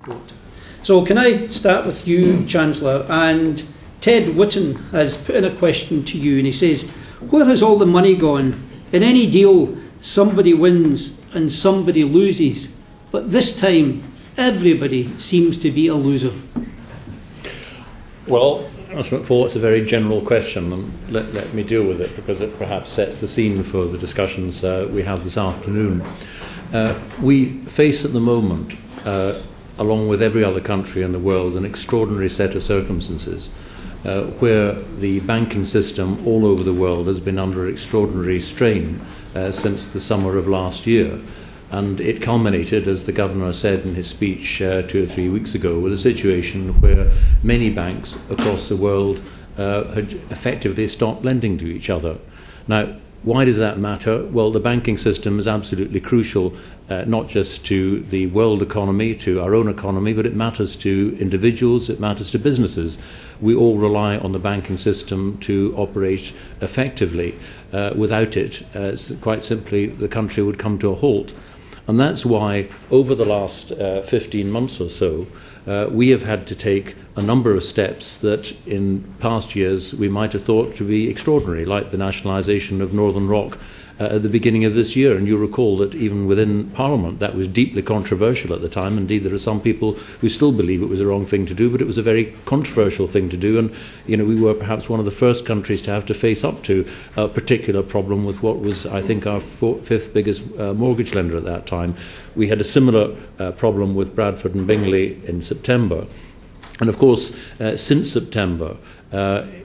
report. So can I start with you, Chancellor? And Ted Whitten has put in a question to you, and he says, where has all the money gone? In any deal, somebody wins and somebody loses, but this time everybody seems to be a loser. Well, Mr. McFall, it's a very general question, and let me deal with it because it perhaps sets the scene for the discussions we have this afternoon. We face at the moment, along with every other country in the world, an extraordinary set of circumstances where the banking system all over the world has been under extraordinary strain since the summer of last year. And it culminated, as the Governor said in his speech 2 or 3 weeks ago, with a situation where many banks across the world had effectively stopped lending to each other. Now, why does that matter? Well, the banking system is absolutely crucial, not just to the world economy, to our own economy, but it matters to individuals, it matters to businesses. We all rely on the banking system to operate effectively. Without it, quite simply, the country would come to a halt. And that's why, over the last 15 months or so, we have had to take a number of steps that in past years we might have thought to be extraordinary, like the nationalisation of Northern Rock at the beginning of this year. And you recall that even within Parliament that was deeply controversial at the time. Indeed, there are some people who still believe it was the wrong thing to do, but it was a very controversial thing to do. And we were perhaps one of the first countries to have to face up to a particular problem with what was, I think, our fifth biggest mortgage lender at that time. We had a similar problem with Bradford and Bingley in September. And of course, since September,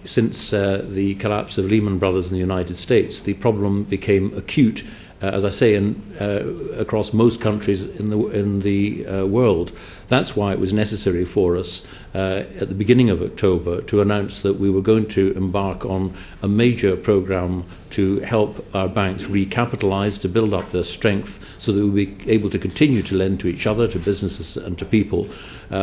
since the collapse of Lehman Brothers in the United States, the problem became acute, as I say, across most countries in the world. That's why it was necessary for us at the beginning of October to announce that we were going to embark on a major programme to help our banks recapitalise, to build up their strength so that we'll be able to continue to lend to each other, to businesses and to people.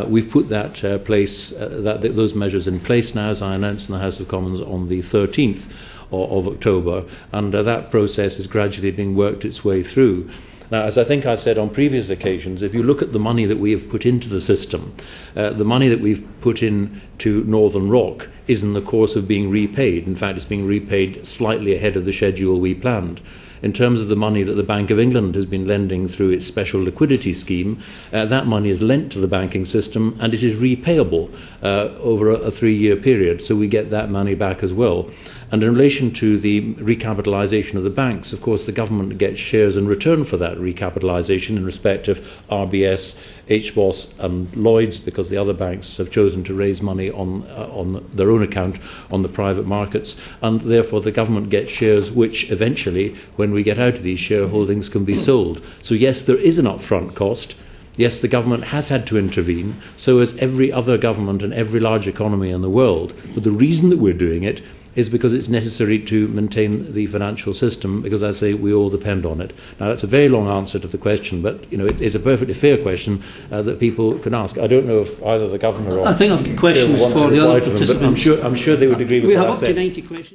We've put those measures in place now, as I announced in the House of Commons on the 13th of October, and that process is gradually being worked its way through. Now, as I think I said on previous occasions, if you look at the money that we have put into the system, the money that we've put into Northern Rock is in the course of being repaid. In fact, it's being repaid slightly ahead of the schedule we planned. In terms of the money that the Bank of England has been lending through its special liquidity scheme, that money is lent to the banking system and it is repayable over a 3-year period, so we get that money back as well. And in relation to the recapitalisation of the banks, of course, the government gets shares in return for that recapitalisation in respect of RBS, HBOS and Lloyds, because the other banks have chosen to raise money on their own account on the private markets, and therefore the government gets shares which eventually, when we get out of these shareholdings, can be sold. So yes, there is an upfront cost. Yes, the government has had to intervene, so has every other government and every large economy in the world. But the reason that we're doing it is because it's necessary to maintain the financial system, because, as I say, we all depend on it. Now, that's a very long answer to the question, but it's a perfectly fair question that people can ask. I don't know if either the Governor or... I think I've got questions for the other participants. I'm sure they would agree with what I said. We have up to 90 questions.